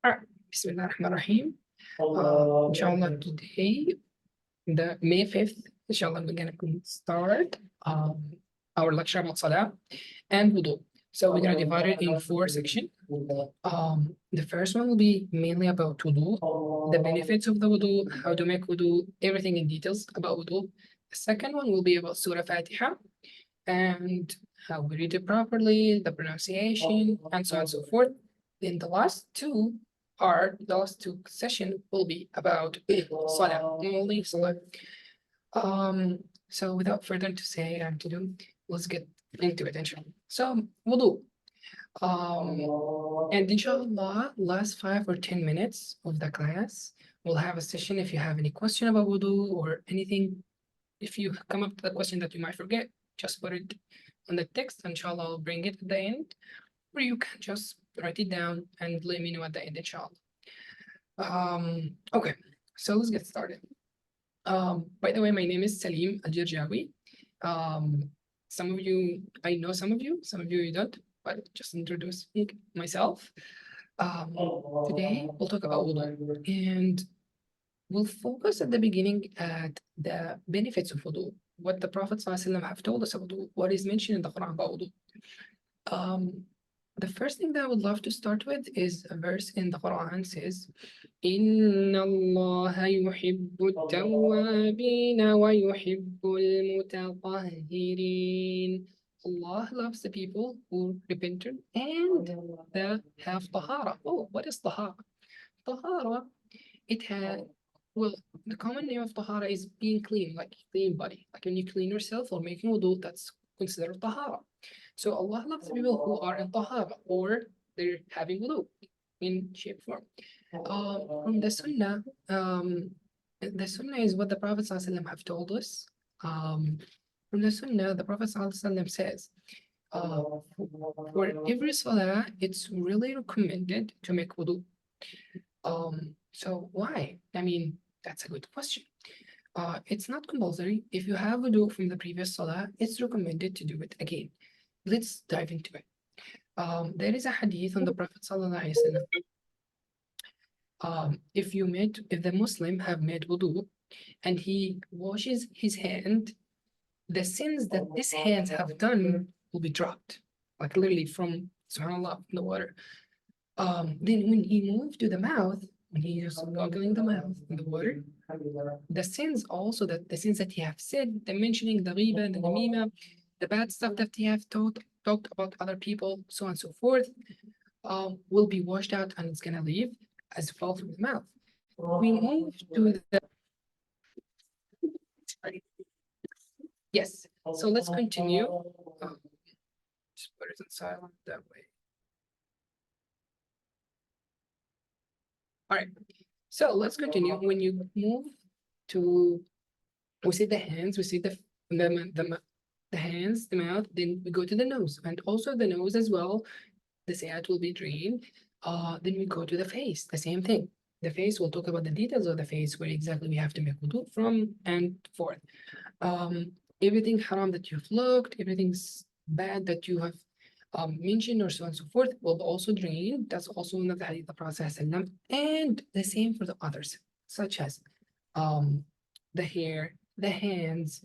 Alright, Bismillah ar-Rahman ar-Rahim. Inshallah, today, the May 5th, inshallah, we're going to start our lecture about Salah and Wudu. So we're going to divide it in 4 sections. The first one will be mainly about Wudu, the benefits of the Wudu, how to make Wudu, everything in details about Wudu. The second one will be about Surah Fatiha and how we read it properly, the pronunciation, and so on and so forth. Then the last two session will be about Salah, only Salah. So without further to say and to do, let's get into it, inshallah. So, Wudu. And inshallah, last 5 or 10 minutes of the class, we'll have a session if you have any question about Wudu or anything. If you come up with a question that you might forget, just put it on the text, inshallah, I'll bring it at the end, or you can just write it down and let me know at the end, inshallah. Okay, so let's get started. By the way, my name is Salim Al-Jirjawi. Some of you, I know some of you you don't, but just introducing myself. Today we'll talk about wudu, and we'll focus at the beginning at the benefits of wudu, what the Prophet ﷺ have told us about wudu, what is mentioned in the Quran about wudu. The first thing that I would love to start with is a verse in the Quran says, "Inna Allah yuhibbu at-tawwabin wa yuhibbu al-mutatahhirin." Allah loves the people who repented and that have tahara. Oh, what is tahara? Tahara, it had, well, the common name of tahara is being clean, like clean body. Like when you clean yourself or making wudu, that's considered tahara. So Allah loves people who are in tahara or they're having wudu in shape form. From the sunnah is what the Prophet ﷺ have told us. From the sunnah, the Prophet ﷺ says, for every salah, it's really recommended to make wudu. So why? I mean, that's a good question. It's not compulsory. If you have wudu from the previous salah, it's recommended to do it again. Let's dive into it. There is a hadith on the Prophet ﷺ. If the Muslim have made wudu and he washes his hand, the sins that his hands have done will be dropped, like literally from subhanallah, the water. Then when he moved to the mouth, when he is goggling the mouth in the water, the sins also that the sins that he have said, the mentioning the riba, the namima, the bad stuff that he have talked about other people, so on and so forth, will be washed out and it's gonna leave as fall from the mouth. We move to the yes. So let's continue. Just put it in silent that way. All right. So let's continue. When you move to, we see the hands, we see the hands, the mouth, then we go to the nose, and also the nose as well. The sayat will be drained. Then we go to the face, the same thing. The face, we'll talk about the details of the face, where exactly we have to make wudu from and forth. Everything haram that you've looked, everything's bad that you have mentioned or so on and so forth will also drain. That's also one of the hadith of the Prophet, and the same for the others, such as the hair, the hands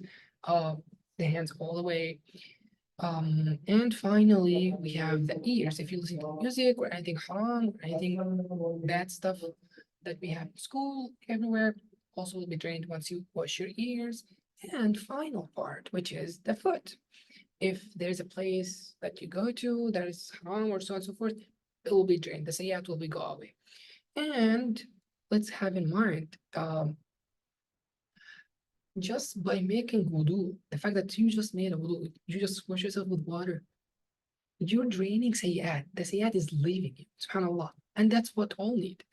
all the way. And finally, we have the ears. If you listen to music or anything haram or anything bad stuff that we have in school, everywhere, also will be drained once you wash your ears. And final part, which is the foot. If there's a place that you go to that is haram or so on and so forth, it will be drained. The sayyat will be go away. And let's have in mind, just by making wudu, the fact that you just made a wudu, you just wash yourself with water, you're draining sayyat. The sayyat is leaving you, subhanAllah. And that's what all need.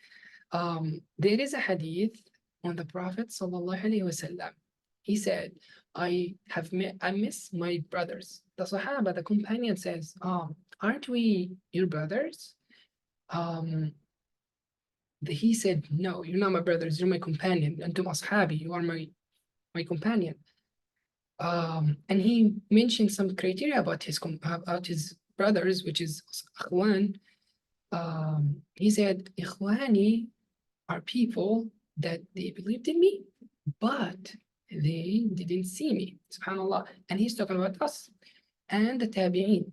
There is a hadith on the Prophet sallallahu alaihi wasallam. He said, I miss my brothers. The Sahaba, the companion says, aren't we your brothers? He said, no, you're not my brothers, you're my companion. Antum ashabi, you are my companion. And he mentioned some criteria about his brothers, which is akhwan. He said, Ikhwani are people that they believed in me, but they didn't see me. SubhanAllah. And he's talking about us and the Tabi'een.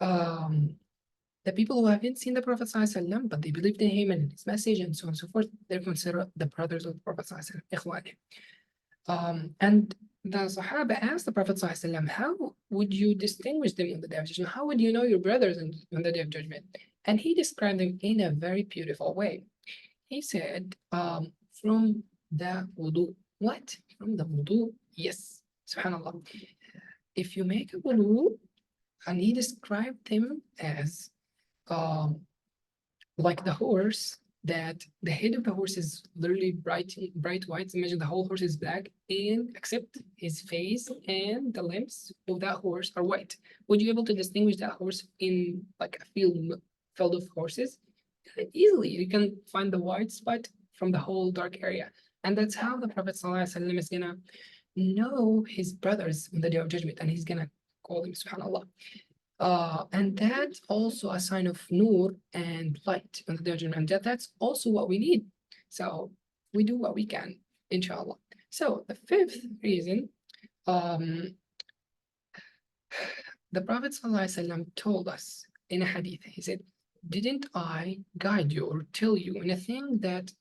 Um, the people who haven't seen the Prophet ﷺ, but they believed in him and his message and so on and so forth, they're considered the brothers of the Prophet ﷺ, Ikhwani. And the Sahaba asked the Prophet ﷺ, how would you distinguish them on the day of judgment? How would you know your brothers on the day of judgment? And he described them in a very beautiful way. He said, from the wudu. What? From the wudu? Yes. SubhanAllah. If you make a wudu, and he described them as um, like the horse, that the head of the horse is literally bright white. Imagine the whole horse is black, and except his face and the limbs of that horse are white. Would you be able to distinguish that horse in like a field of horses? Easily, you can find the white spot from the whole dark area. And that's how the Prophet ﷺ is gonna know his brothers on the day of judgment, and he's gonna call them, subhanAllah. And that's also a sign of nur and light on the day of judgment. And that's also what we need. So we do what we can, inshallah. So the fifth reason, the Prophet ﷺ told us in a hadith, he said, didn't I guide you or tell you anything that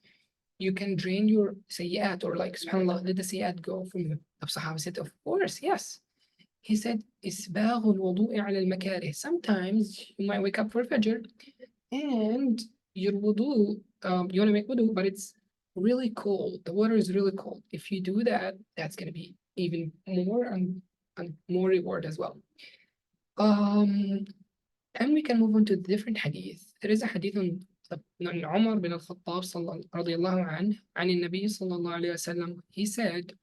you can drain your sayyat, or like, subhanAllah, did the sayyat go from the Sahaba said, of course, yes. He said, إسباغ الوضوء على المكاره. Sometimes you might wake up for Fajr and your wudu, you want to make wudu, but it's really cold. The water is really cold. If you do that, that's going to be even more and more reward as well. And we can move on to different hadith. There is a hadith on Umar bin al-Khattab رضي الله عنه عن النبي صلى الله عليه وسلم. He said,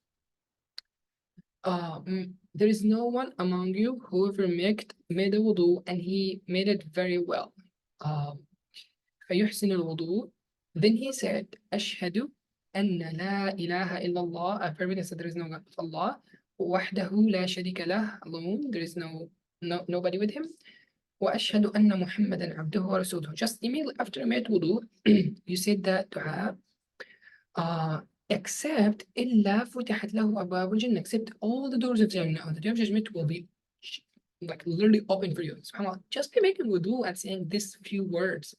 there is no one among you who ever made a wudu and he made it very well. فيحسن الوضوء. Then he said, أشهد أن لا إله إلا الله. I firmly said there is no God but Allah. وحده لا شريك له, alone. There is nobody with him. وأشهد أن محمدا عبده ورسوله. Just immediately after you made wudu, you said that dua. Except إلا فتحت له أبواب الجنة, except all the doors of Jannah on the day of judgment will be like literally open for you. SubhanAllah, just by making wudu and saying these few words.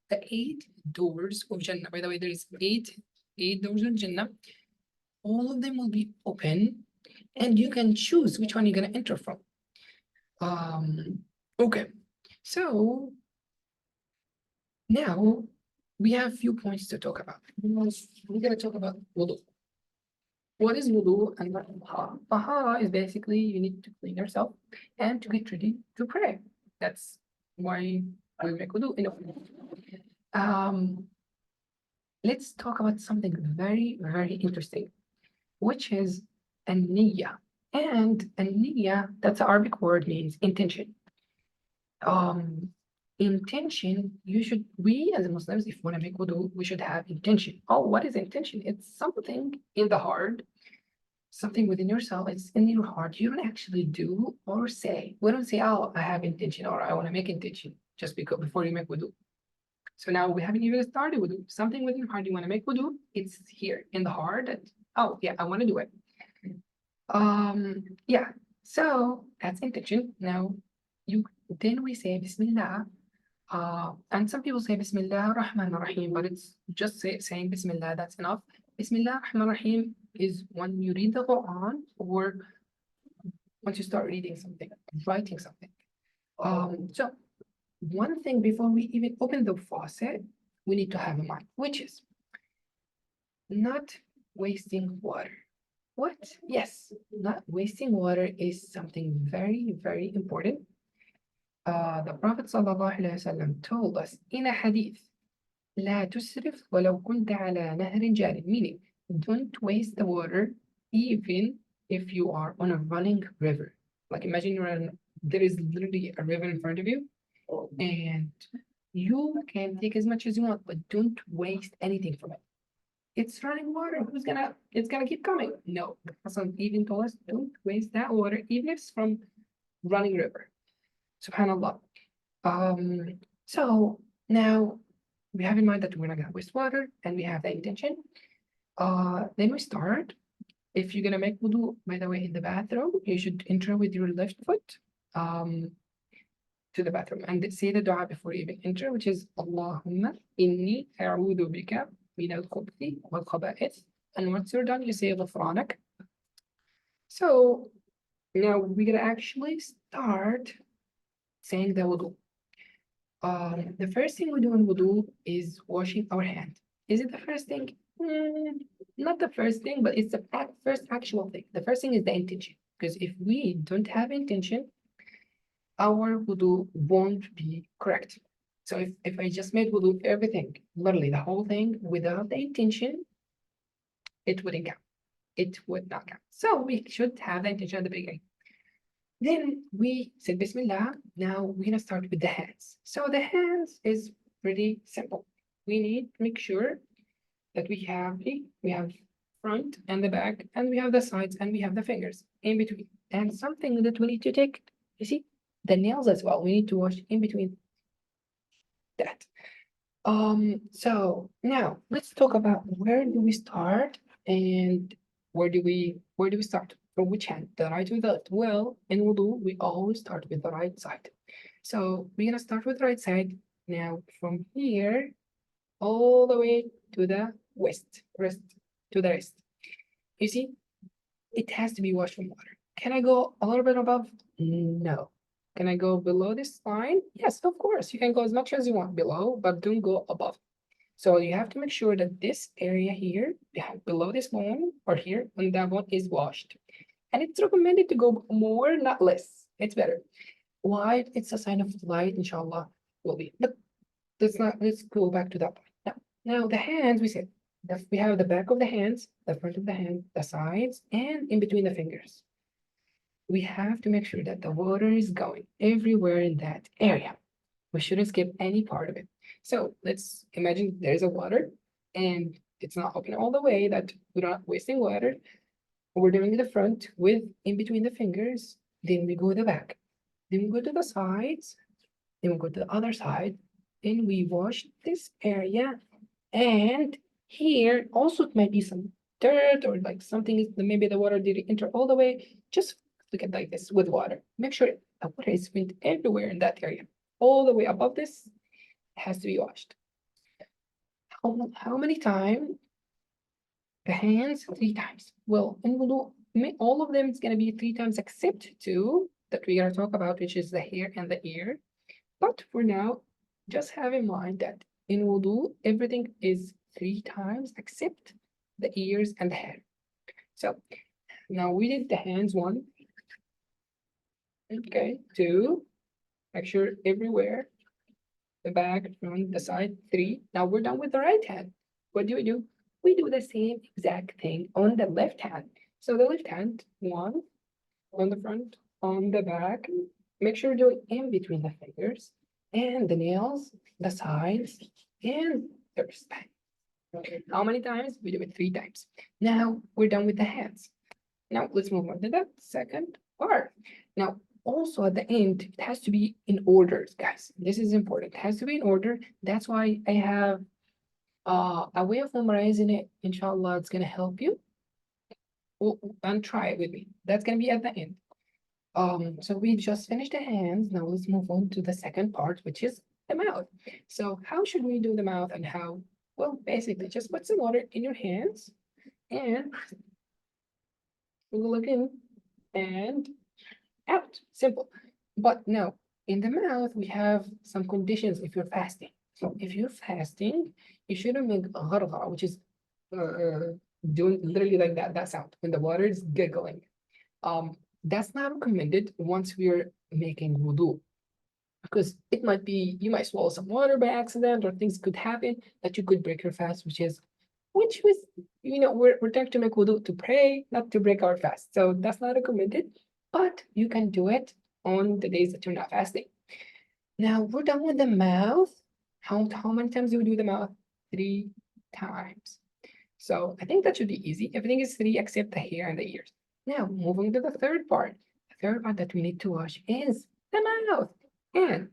The 8 doors of Jannah, by the way, there is eight doors of Jannah. All of them will be open, and you can choose which one you're gonna enter from. Okay, so now we have a few points to talk about. We're gonna talk about wudu. What is wudu and what is tahara? Tahara is basically you need to clean yourself and to get ready to pray. That's why we make wudu. Let's talk about something very, very interesting, which is a niyyah. And a niyyah, that's an Arabic word, means intention. Intention, we as Muslims, if we want to make wudu, we should have intention. Oh, what is intention? It's something in the heart, something within yourself, it's in your heart. You don't actually do or say. We don't say, oh, I have intention or I want to make intention just because before you make wudu. So now we haven't even started wudu. Something within your heart you want to make wudu, it's here in the heart. That, oh yeah, I want to do it. Yeah. So that's intention. Now then we say Bismillah. And some people say Bismillah Rahman Rahim, but it's just saying Bismillah, that's enough. Bismillah Rahman Rahim is when you read the Quran or once you start reading something, writing something. So one thing before we even open the faucet, we need to have in mind, which is not wasting water. What? Yes, not wasting water is something very, very important. The Prophet ﷺ told us in a hadith, لا تسرف ولو كنت على نهر جارٍ, meaning don't waste the water even if you are on a running river. Like imagine there is literally a river in front of you and you can take as much as you want, but don't waste anything from it. It's running water. It's gonna keep coming. No, the Prophet even told us don't waste that water, even if it's from running river. Subhanallah. So now we have in mind that we're not gonna waste water and we have the intention. Then we start. If you're gonna make wudu, by the way, in the bathroom, you should enter with your left foot to the bathroom and say the dua before you even enter, which is Allahumma inni a'udhu bika min al-khubuthi wal khaba'ith. And once you're done, you say ghufranak. So now we're gonna actually start saying the wudu. The first thing we do in wudu is washing our hand. Is it the first thing? Not the first thing, but it's the first actual thing. The first thing is the intention. Because if we don't have intention, our wudu won't be correct. So if I just made wudu everything, literally the whole thing without the intention, it wouldn't count. It would not count. So we should have the intention at the beginning. Then we said Bismillah. Now we're gonna start with the hands. So the hands is pretty simple. We need to make sure that we have front and the back, and we have the sides, and we have the fingers in between. And something that we need to take, you see, the nails as well. We need to wash in between that. So now let's talk about where do we start and where do we start? From which hand? The right or the left? Well, in wudu, we always start with the right side. So we're gonna start with the right side. Now from here all the way to the wrist, to the wrist. You see, it has to be washed from water. Can I go a little bit above? No. Can I go below this line? Yes, of course. You can go as much as you want below, but don't go above. So you have to make sure that this area here, below this bone, or here on that one, is washed. And it's recommended to go more, not less. It's better. Why? It's a sign of light, inshallah, will be. But let's go back to that point. Now the hands, we said, we have the back of the hands, the front of the hand, the sides, and in between the fingers. We have to make sure that the water is going everywhere in that area. We shouldn't skip any part of it. So let's imagine there's a water and it's not open all the way, that we're not wasting water. We're doing the front with in between the fingers, then we go to the back, then we go to the sides, then we go to the other side, then we wash this area. And here also it might be some dirt or like something, maybe the water didn't enter all the way. Just look at like this with water. Make sure the water is went everywhere in that area. All the way above this has to be washed. How many times? The hands 3 times. Well, in wudu, all of them is gonna be 3 times except two that we're gonna talk about, which is the hair and the ear. But for now, just have in mind that in wudu, everything is 3 times except the ears and the hair. So now we did the hands 1. Okay, 2. Make sure everywhere. The back, front, the side, 3. Now we're done with the right hand. What do? We do the same exact thing on the left hand. So the left hand, 1 on the front, on the back. Make sure you're doing in between the fingers and the nails, the sides, and the wrist. How many times? We do it 3 times. Now we're done with the hands. Now let's move on to the second part. Now, also at the end, it has to be in order, guys. This is important. It has to be in order. That's why I have a way of memorizing it. Inshallah, it's gonna help you. And try it with me. That's gonna be at the end. So we just finished the hands. Now let's move on to the second part, which is the mouth. So how should we do the mouth and how? Well, basically just put some water in your hands and look in and out. Simple. But now in the mouth, we have some conditions if you're fasting. So if you're fasting, you shouldn't make ghargha, which is doing literally like that sound when the water is giggling. That's not recommended once we're making wudu, because it might be, you might swallow some water by accident, or things could happen that you could break your fast, which was, we're trying to make wudu to pray, not to break our fast. So that's not recommended, but you can do it on the days that you're not fasting. Now we're done with the mouth. How many times do we do the mouth? 3 times. So I think that should be easy. Everything is 3 except the hair and the ears. Now, moving to the third part. The third part that we need to wash is the mouth. And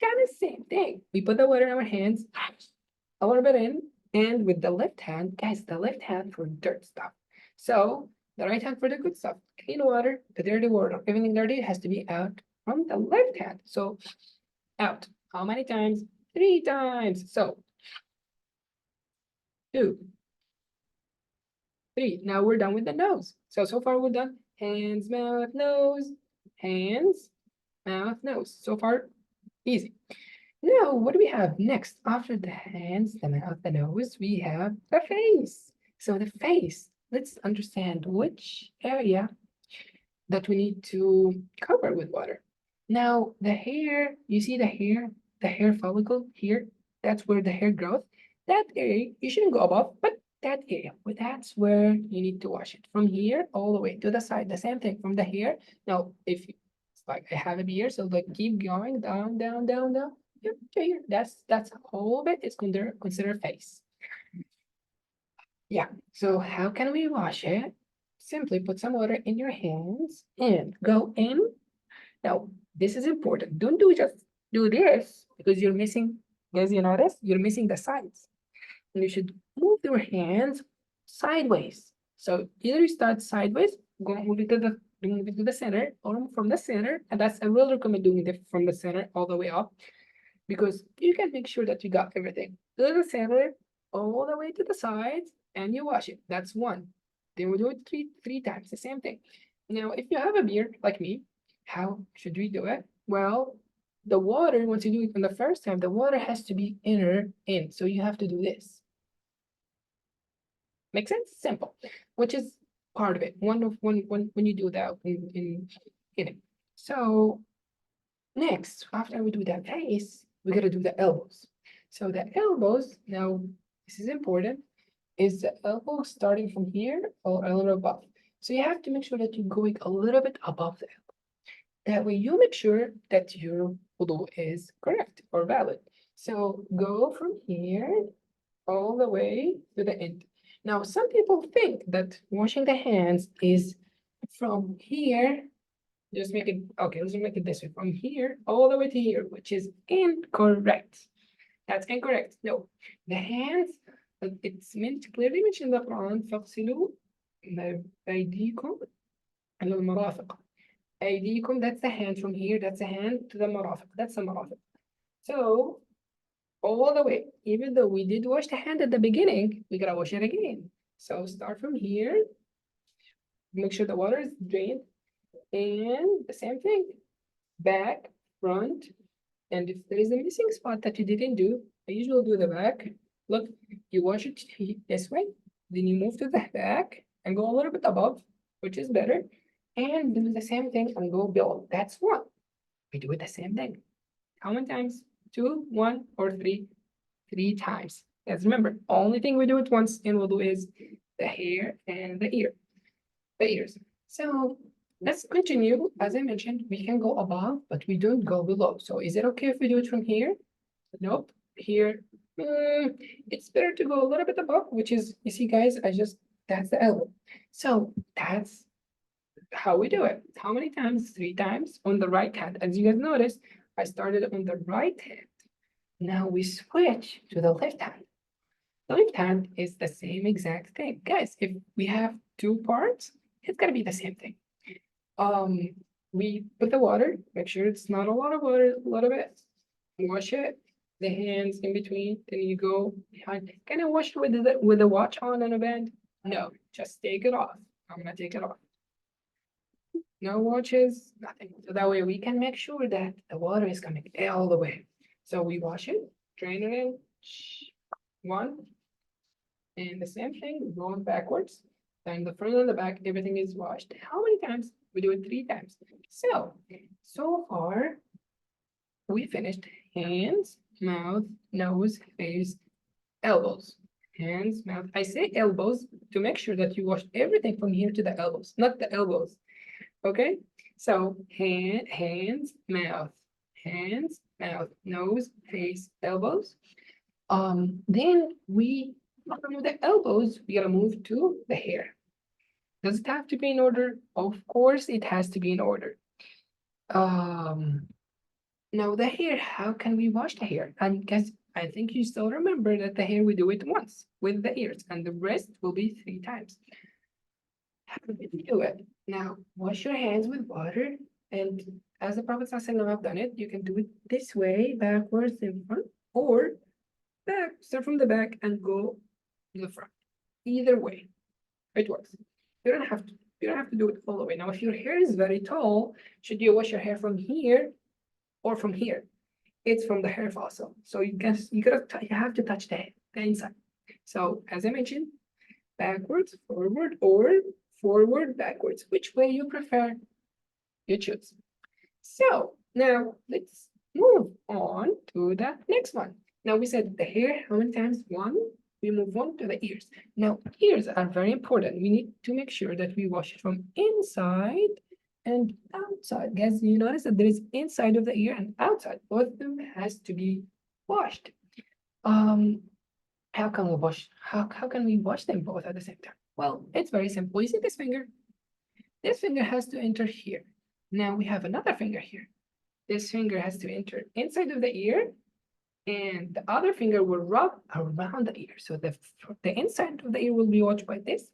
kind of same thing. We put the water in our hands, a little bit in, and with the left hand, guys, the left hand for dirt stuff. So the right hand for the good stuff. Clean water, the dirty water, everything dirty has to be out from the left hand. So out. How many times? 3 times. So 2, 3. Now we're done with the nose. So far we're done. Hands, mouth, nose. Hands, mouth, nose. So far, easy. Now, what do we have next? After the hands, the mouth, the nose, we have the face. So the face, let's understand which area that we need to cover with water. Now, the hair, you see the hair follicle here, that's where the hair grows. That area, you shouldn't go above, but that area, but that's where you need to wash it. From here all the way to the side, the same thing from the hair. Now, if it's like I have a beard, so like keep going down, down, down, down. Yep, to here. That's whole bit is considered face. Yeah. So how can we wash it? Simply put some water in your hands and go in. Now, this is important. Don't just do this because you're missing, as you notice, you're missing the sides. And you should move your hands sideways. So either you start sideways, go move it to the center, or from the center. And that's I will recommend doing it from the center all the way up because you can make sure that you got everything. To the center, all the way to the sides, and you wash it. That's one. Then we do it three times, the same thing. Now, if you have a beard like me, how should we do it? Well, the water, once you do it on the first time, the water has to be inner in. So you have to do this. Make sense? Simple. Which is part of it. One of when you do that in it. So next, after we do that face, we gotta do the elbows. So the elbows, now this is important, is the elbow starting from here or a little above. So you have to make sure that you're going a little bit above the elbow. That way you make sure that your wudu is correct or valid. So go from here all the way to the end. Now, some people think that washing the hands is from here. Just make it, okay, let's make it this way. From here all the way to here, which is incorrect. That's incorrect. No, the hands, it's meant clearly mentioned in the Quran, فَاغْسِلُوا أَيْدِيكُمْ إِلَى الْمَرَافِقِ. أيديكم, that's the hand from here, that's the hand to the marafiq, that's the marafiq. So, all the way, even though we did wash the hand at the beginning, we gotta wash it again. So start from here, make sure the water is drained, and the same thing, back, front, and if there is a missing spot that you didn't do, I usually do the back. Look, you wash it this way, then you move to the back and go a little bit above, which is better, and do the same thing and go below. That's one. We do it the same thing. How many times? 2, 1, or 3? 3 times. Yes, remember, only thing we do it once in wudu is the hair and the ears. So let's continue. As I mentioned, we can go above, but we don't go below. So is it okay if we do it from here? Nope. Here, it's better to go a little bit above, which is, you see, guys, that's the elbow. So that's how we do it. How many times? 3 times on the right hand. As you guys notice, I started on the right hand. Now we switch to the left hand. The left hand is the same exact thing. Guys, if we have 2 parts, it's gonna be the same thing. We put the water, make sure it's not a lot of water, a little bit. Wash it, the hands in between, then you go behind. Can I wash it with the watch on and a band? No, just take it off. I'm gonna take it off. No watches, nothing. So that way we can make sure that the water is coming all the way. So we wash it, drain it in, 1, and the same thing, going backwards. Then the front and the back, everything is washed. How many times? We do it 3 times. So far, we finished hands, mouth, nose, face, elbows. Hands, mouth. I say elbows to make sure that you wash everything from here to the elbows, not the elbows. Okay? So hands, mouth, nose, face, elbows. Then we from the elbows, we gotta move to the hair. Does it have to be in order? Of course, it has to be in order. Now the hair, how can we wash the hair? And guess, I think you still remember that the hair we do it once with the ears, and the rest will be 3 times. How do we do it? Now, wash your hands with water, and as the Prophet ﷺ have done it, you can do it this way, backwards in front, or back, start from the back and go to the front. Either way, it works. You don't have to. You don't have to do it all the way. Now, if your hair is very tall, should you wash your hair from here or from here? It's from the hair fossil. So you have to touch the inside. So as I mentioned, backwards, forward, or forward, backwards. Which way you prefer, you choose. So now let's move on to the next one. Now we said the hair, how many times? One. We move on to the ears. Now, ears are very important. We need to make sure that we wash it from inside and outside. Guys, you notice that there is inside of the ear and outside. Both of them has to be washed. How can we wash? How can we wash them both at the same time? Well, it's very simple. You see this finger? This finger has to enter here. Now we have another finger here. This finger has to enter inside of the ear, and the other finger will rub around the ear. So the inside of the ear will be washed by this.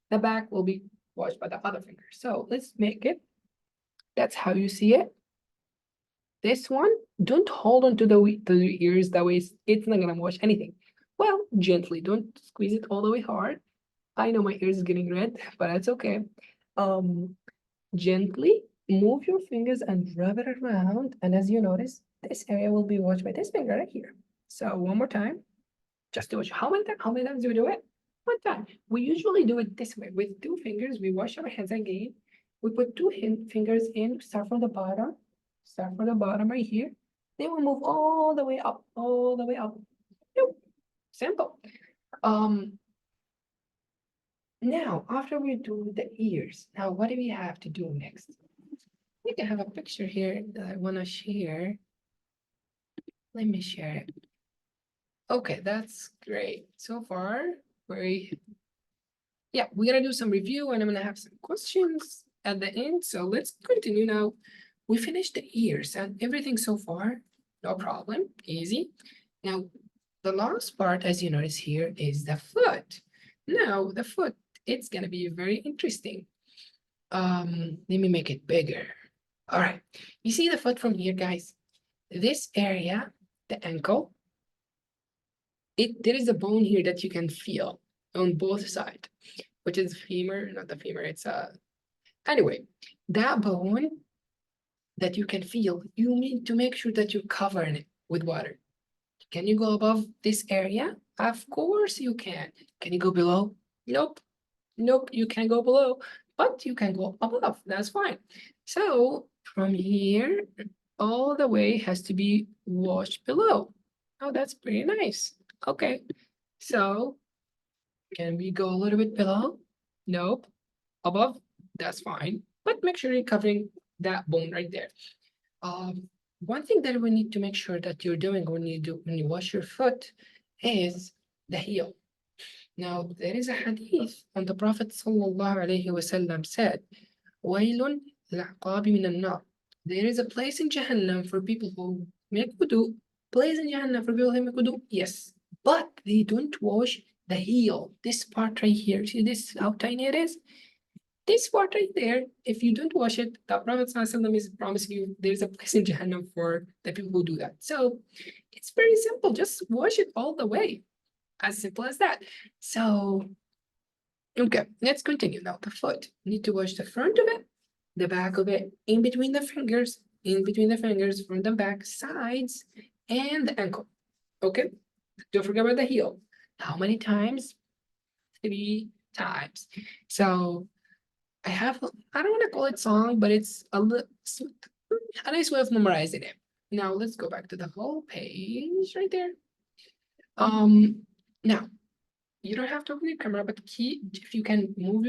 The back will be washed by the other finger. So let's make it. That's how you see it. This one, don't hold on to the ears that way. It's not gonna wash anything. Well, gently, don't squeeze it all the way hard. I know my ears is getting red, but that's okay. Gently move your fingers and rub it around. And as you notice, this area will be washed by this finger right here. So one more time, just do it. How many times do we do it? One time. We usually do it this way. With 2 fingers, we wash our hands again. We put 2 fingers in, start from the bottom right here. Then we move all the way up, all the way up. Simple. Now, after we do the ears, now what do we have to do next? I think I have a picture here that I want to share. Let me share it. Okay, that's great. So far, yeah, we're gonna do some review and I'm gonna have some questions at the end. So let's continue now. We finished the ears and everything so far, no problem, easy. Now, the last part, as you notice here, is the foot. Now, the foot, it's gonna be very interesting. Let me make it bigger. All right, you see the foot from here, guys? This area, the ankle, there is a bone here that you can feel on both sides, which is femur, not the femur, it's anyway, that bone that you can feel, you need to make sure that you cover it with water. Can you go above this area? Of course you can. Can you go below? Nope. Nope, you can't go below, but you can go above. That's fine. So from here, all the way has to be washed below. Oh, that's pretty nice. Okay, so can we go a little bit below? Nope. Above? That's fine. But make sure you're covering that bone right there. One thing that we need to make sure that you're doing when you wash your foot is the heel. Now there is a hadith and the Prophet ﷺ said, "Wailun la'qabi min an-nar." There is a place in Jahannam for people who make wudu. Place in Jahannam for people who make wudu. Yes, but they don't wash the heel. This part right here. See this? How tiny it is. This part right there, if you don't wash it, the Prophet ﷺ is promising you there's a place in Jahannam for the people who do that. So it's very simple. Just wash it all the way. As simple as that. So, okay, let's continue now. The foot. You need to wash the front of it, the back of it, in between the fingers, from the back, sides, and the ankle. Okay? Don't forget about the heel. How many times? 3 times. So I don't want to call it song, but it's a nice way of memorizing it. Now let's go back to the whole page right there. Now you don't have to open your camera, but if you can move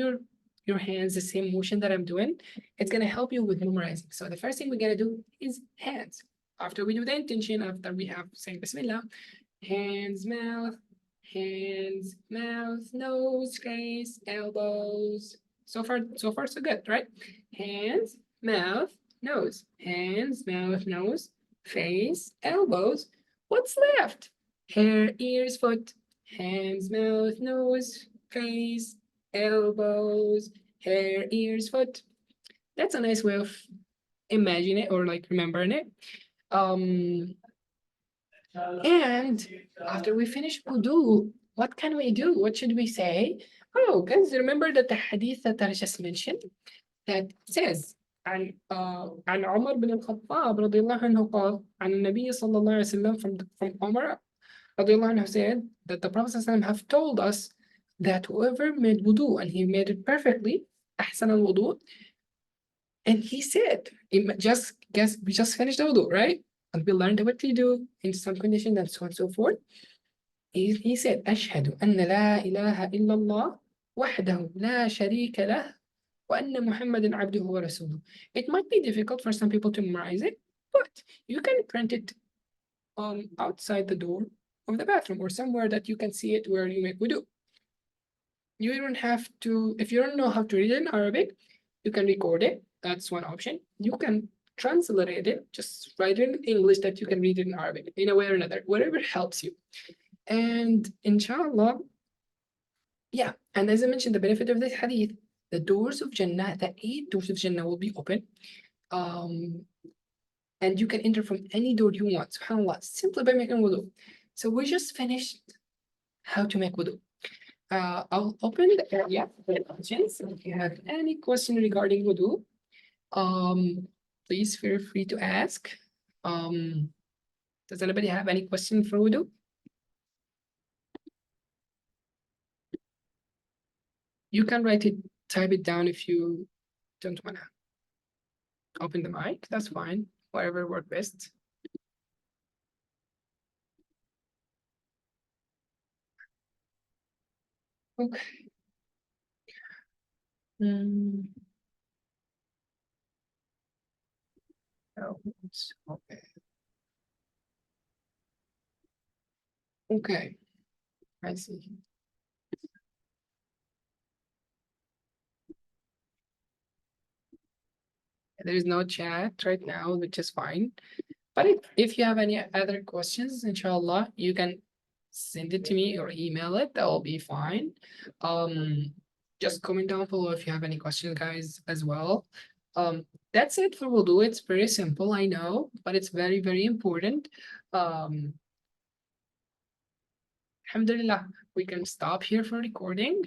your hands the same motion that I'm doing, it's gonna help you with memorizing. So the first thing we gotta do is hands. After we do the intention, after we have saying Bismillah, hands, mouth, nose, face, elbows. So far, so good, right? Hands, mouth, nose. Hands, mouth, nose. face, elbows. What's left? Hair, ears, foot, hands, mouth, nose, face, elbows, hair, ears, foot. That's a nice way of imagining it or like remembering it. Um, and after we finish wudu, what can we do? What should we say? Oh, guys, remember that the hadith that I just mentioned that says عن عمر بن الخطاب رضي الله عنه قال عن النبي صلى الله عليه وسلم from Umar رضي الله عنه said that the Prophet صلى الله عليه وسلم have told us that whoever made wudu and he made it perfectly أحسن الوضوء, and he said just guess we just finished the wudu, right? And we learned what to do in some condition and so on and so forth. He said أشهد أن لا إله إلا الله وحده لا شريك له وأن محمد عبده ورسوله. It might be difficult for some people to memorize it, but you can print it outside the door of the bathroom or somewhere that you can see it where you make wudu. You don't have to, if you don't know how to read it in Arabic, you can record it. That's one option. You can translate it, just write it in English that you can read it in Arabic in a way or another, whatever helps you. And inshallah, yeah, and as I mentioned, the benefit of this hadith, the doors of Jannah, the 8 doors of Jannah will be open. And you can enter from any door you want, subhanAllah, simply by making wudu. So we just finished how to make wudu. I'll open the area for questions. If you have any question regarding wudu, please feel free to ask. Does anybody have any question for wudu? You can type it down if you don't want to open the mic. That's fine. Whatever works best. Okay. Okay. Okay. I see. There is no chat right now, which is fine. But if you have any other questions, inshallah, you can send it to me or email it. That will be fine. Just comment down below if you have any questions, guys, as well. That's it for wudu. It's very simple, I know, but it's very, very important. Alhamdulillah, we can stop here for recording.